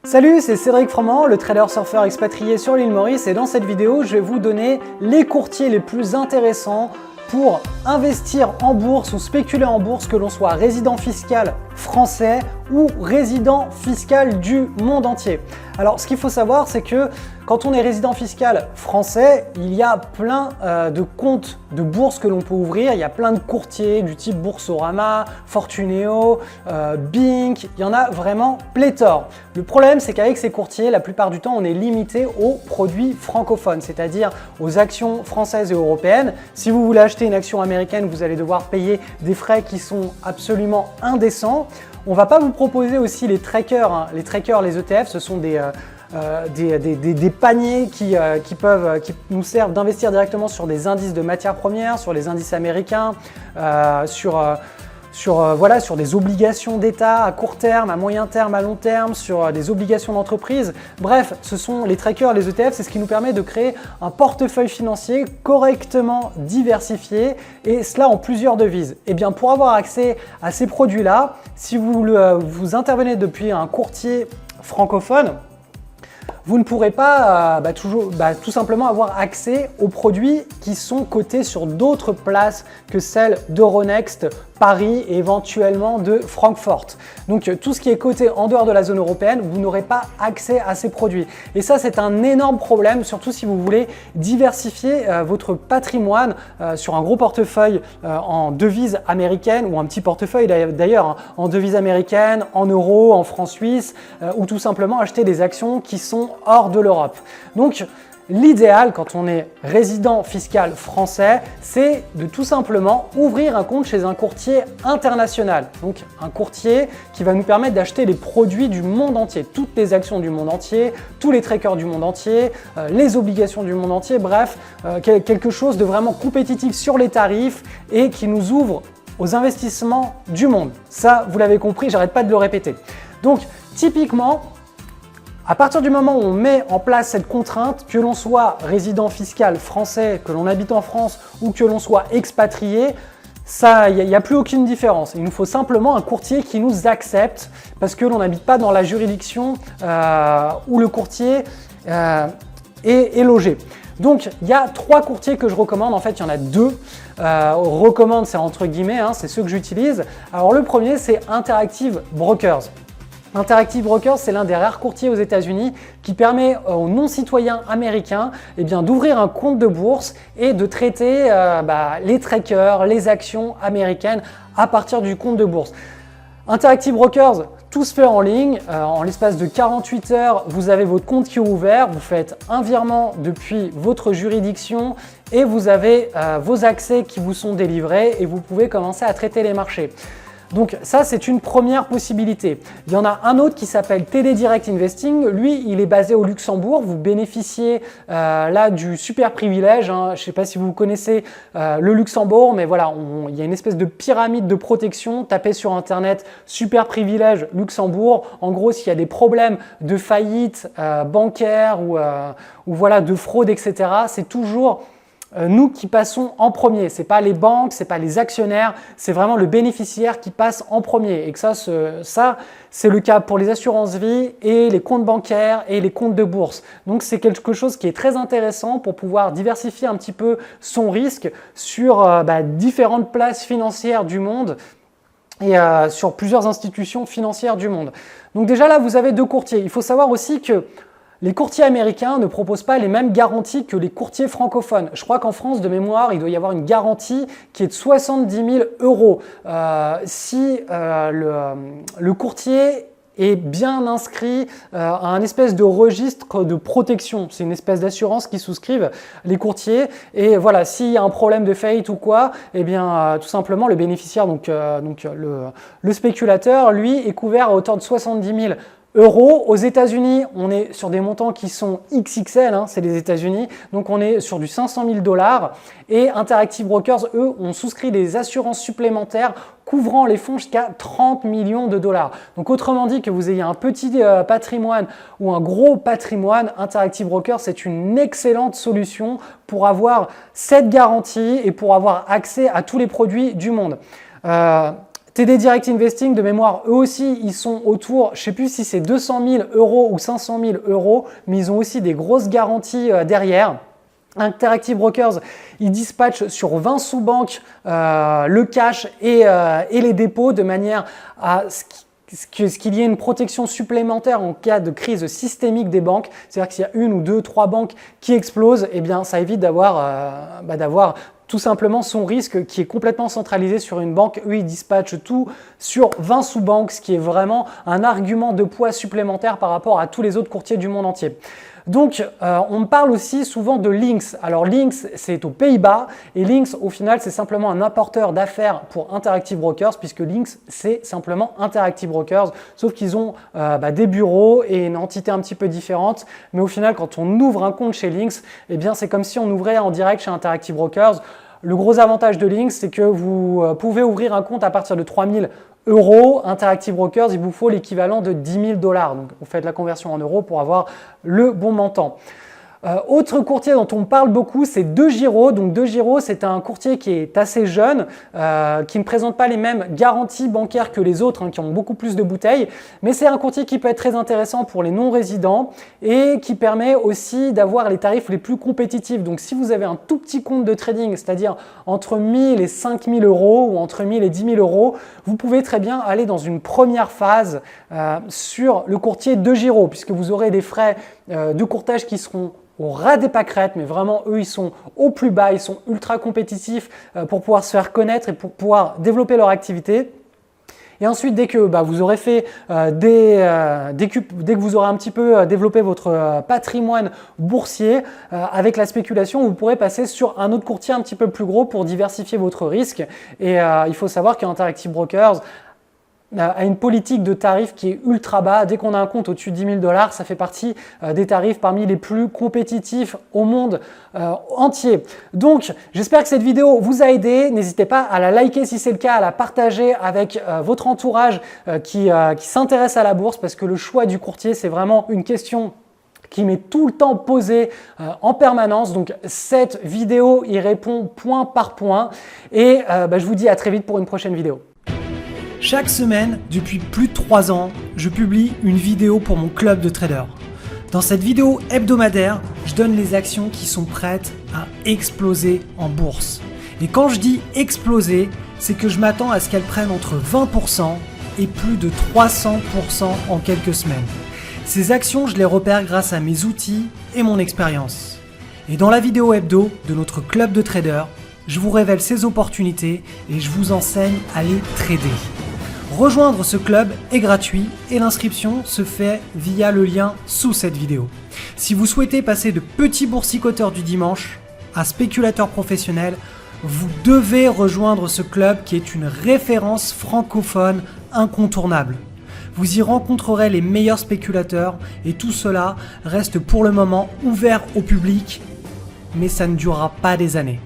Salut, c'est Cédric Froment, le trader surfeur expatrié sur l'île Maurice, et dans cette vidéo, je vais vous donner les courtiers les plus intéressants pour investir en bourse ou spéculer en bourse, que l'on soit résident fiscal français ou résident fiscal du monde entier. Alors, ce qu'il faut savoir, c'est que quand on est résident fiscal français, il y a plein de comptes de bourse que l'on peut ouvrir. Il y a plein de courtiers du type Boursorama, Fortuneo, Bink. Il y en a vraiment pléthore. Le problème, c'est qu'avec ces courtiers, la plupart du temps, on est limité aux produits francophones, c'est-à-dire aux actions françaises et européennes. Si vous voulez acheter une action américaine, vous allez devoir payer des frais qui sont absolument indécents. On ne va pas vous proposer aussi les trackers. Hein. Les trackers, les ETF, ce sont des paniers qui nous servent d'investir directement sur des indices de matières premières, sur les indices américains, sur des obligations d'État à court terme, à moyen terme, à long terme, sur des obligations d'entreprise. Bref, ce sont les trackers, les ETF, c'est ce qui nous permet de créer un portefeuille financier correctement diversifié, et cela en plusieurs devises. Et bien, pour avoir accès à ces produits-là, si vous intervenez depuis un courtier francophone, vous ne pourrez pas tout simplement avoir accès aux produits qui sont cotés sur d'autres places que celles d'Euronext, Paris et éventuellement de Francfort. Donc tout ce qui est coté en dehors de la zone européenne, vous n'aurez pas accès à ces produits. Et ça, c'est un énorme problème, surtout si vous voulez diversifier votre patrimoine sur un gros portefeuille en devises américaines, ou un petit portefeuille d'ailleurs hein, en devises américaines, en euros, en francs suisses, ou tout simplement acheter des actions qui sont hors de l'Europe. Donc l'idéal quand on est résident fiscal français, c'est de tout simplement ouvrir un compte chez un courtier international. Donc un courtier qui va nous permettre d'acheter les produits du monde entier, toutes les actions du monde entier, tous les trackers du monde entier, les obligations du monde entier, bref, quelque chose de vraiment compétitif sur les tarifs et qui nous ouvre aux investissements du monde. Ça, vous l'avez compris, j'arrête pas de le répéter. Donc typiquement, à partir du moment où on met en place cette contrainte, que l'on soit résident fiscal français, que l'on habite en France ou que l'on soit expatrié, il n'y a plus aucune différence. Il nous faut simplement un courtier qui nous accepte parce que l'on n'habite pas dans la juridiction où le courtier est logé. Donc, il y a 3 courtiers que je recommande. En fait, il y en a 2. Recommande, c'est entre guillemets, hein, c'est ceux que j'utilise. Alors, le premier, c'est Interactive Brokers. Interactive Brokers, c'est l'un des rares courtiers aux États-Unis qui permet aux non-citoyens américains d'ouvrir un compte de bourse et de traiter les trackers, les actions américaines à partir du compte de bourse. Interactive Brokers, tout se fait en ligne. En l'espace de 48 heures, vous avez votre compte qui est ouvert, vous faites un virement depuis votre juridiction et vous avez vos accès qui vous sont délivrés et vous pouvez commencer à traiter les marchés. Donc ça, c'est une première possibilité. Il y en a un autre qui s'appelle TD Direct Investing. Lui, il est basé au Luxembourg. Vous bénéficiez là du super privilège. Hein. Je ne sais pas si vous connaissez le Luxembourg, mais voilà, il y a une espèce de pyramide de protection. Tapez sur Internet super privilège Luxembourg. En gros, s'il y a des problèmes de faillite bancaire ou voilà, de fraude, etc., c'est toujours nous qui passons en premier. Ce n'est pas les banques, ce n'est pas les actionnaires, c'est vraiment le bénéficiaire qui passe en premier. Et que ça c'est le cas pour les assurances vie et les comptes bancaires et les comptes de bourse. Donc c'est quelque chose qui est très intéressant pour pouvoir diversifier un petit peu son risque sur différentes places financières du monde et sur plusieurs institutions financières du monde. Donc déjà là, vous avez 2 courtiers. Il faut savoir aussi que les courtiers américains ne proposent pas les mêmes garanties que les courtiers francophones. Je crois qu'en France, de mémoire, il doit y avoir une garantie qui est de 70 000 €. Si le courtier est bien inscrit à un espèce de registre de protection. C'est une espèce d'assurance qui souscrivent les courtiers. Et voilà, s'il y a un problème de faillite ou quoi, eh bien, tout simplement, le bénéficiaire, le spéculateur, lui, est couvert à hauteur de 70 000 €. Aux États-Unis, on est sur des montants qui sont XXL, hein, c'est les États-Unis, donc on est sur du 500 000 $. Et Interactive Brokers, eux, ont souscrit des assurances supplémentaires couvrant les fonds jusqu'à 30 millions $. Donc autrement dit, que vous ayez un petit patrimoine ou un gros patrimoine, Interactive Brokers, c'est une excellente solution pour avoir cette garantie et pour avoir accès à tous les produits du monde. TD Direct Investing, de mémoire, eux aussi, ils sont autour, je ne sais plus si c'est 200 000 € ou 500 000 €, mais ils ont aussi des grosses garanties derrière. Interactive Brokers, ils dispatchent sur 20 sous-banques le cash et les dépôts de manière à ce qu'il y ait une protection supplémentaire en cas de crise systémique des banques. C'est-à-dire que s'il y a une ou deux, trois banques qui explosent, eh bien, ça évite d'avoir tout simplement son risque qui est complètement centralisé sur une banque. Eux, ils dispatchent tout sur 20 sous-banques, ce qui est vraiment un argument de poids supplémentaire par rapport à tous les autres courtiers du monde entier. Donc, on me parle aussi souvent de Lynx. Alors, Lynx, c'est aux Pays-Bas et Lynx, au final, c'est simplement un apporteur d'affaires pour Interactive Brokers puisque Lynx, c'est simplement Interactive Brokers, sauf qu'ils ont des bureaux et une entité un petit peu différente. Mais au final, quand on ouvre un compte chez Lynx, eh bien, c'est comme si on ouvrait en direct chez Interactive Brokers. Le gros avantage de Lynx, c'est que vous pouvez ouvrir un compte à partir de 3 000 €. Interactive Brokers, il vous faut l'équivalent de 10 000 $. Donc, vous faites la conversion en euros pour avoir le bon montant. Autre courtier dont on parle beaucoup, c'est DEGIRO. Donc DEGIRO, c'est un courtier qui est assez jeune, qui ne présente pas les mêmes garanties bancaires que les autres, qui ont beaucoup plus de bouteilles, mais c'est un courtier qui peut être très intéressant pour les non-résidents et qui permet aussi d'avoir les tarifs les plus compétitifs. Donc si vous avez un tout petit compte de trading, c'est-à-dire entre 1 000 et 5 000 € ou entre 1 000 et 10 000 €, vous pouvez très bien aller dans une première phase sur le courtier DEGIRO, puisque vous aurez des frais de courtage qui seront au ras des pâquerettes, mais vraiment eux ils sont au plus bas, ils sont ultra compétitifs pour pouvoir se faire connaître et pour pouvoir développer leur activité. Et ensuite, dès que vous aurez fait dès que vous aurez un petit peu développé votre patrimoine boursier avec la spéculation, vous pourrez passer sur un autre courtier un petit peu plus gros pour diversifier votre risque. Et il faut savoir qu'Interactive Brokers a une politique de tarifs qui est ultra bas. Dès qu'on a un compte au-dessus de 10 000 $, ça fait partie des tarifs parmi les plus compétitifs au monde entier. Donc, j'espère que cette vidéo vous a aidé. N'hésitez pas à la liker si c'est le cas, à la partager avec votre entourage qui s'intéresse à la bourse, parce que le choix du courtier, c'est vraiment une question qui m'est tout le temps posée en permanence. Donc, cette vidéo y répond point par point. Et je vous dis à très vite pour une prochaine vidéo. Chaque semaine, depuis plus de 3 ans, je publie une vidéo pour mon club de traders. Dans cette vidéo hebdomadaire, je donne les actions qui sont prêtes à exploser en bourse. Et quand je dis exploser, c'est que je m'attends à ce qu'elles prennent entre 20% et plus de 300% en quelques semaines. Ces actions, je les repère grâce à mes outils et mon expérience. Et dans la vidéo hebdo de notre club de traders, je vous révèle ces opportunités et je vous enseigne à les trader. Rejoindre ce club est gratuit et l'inscription se fait via le lien sous cette vidéo. Si vous souhaitez passer de petit boursicoteur du dimanche à spéculateur professionnel, vous devez rejoindre ce club qui est une référence francophone incontournable. Vous y rencontrerez les meilleurs spéculateurs et tout cela reste pour le moment ouvert au public, mais ça ne durera pas des années.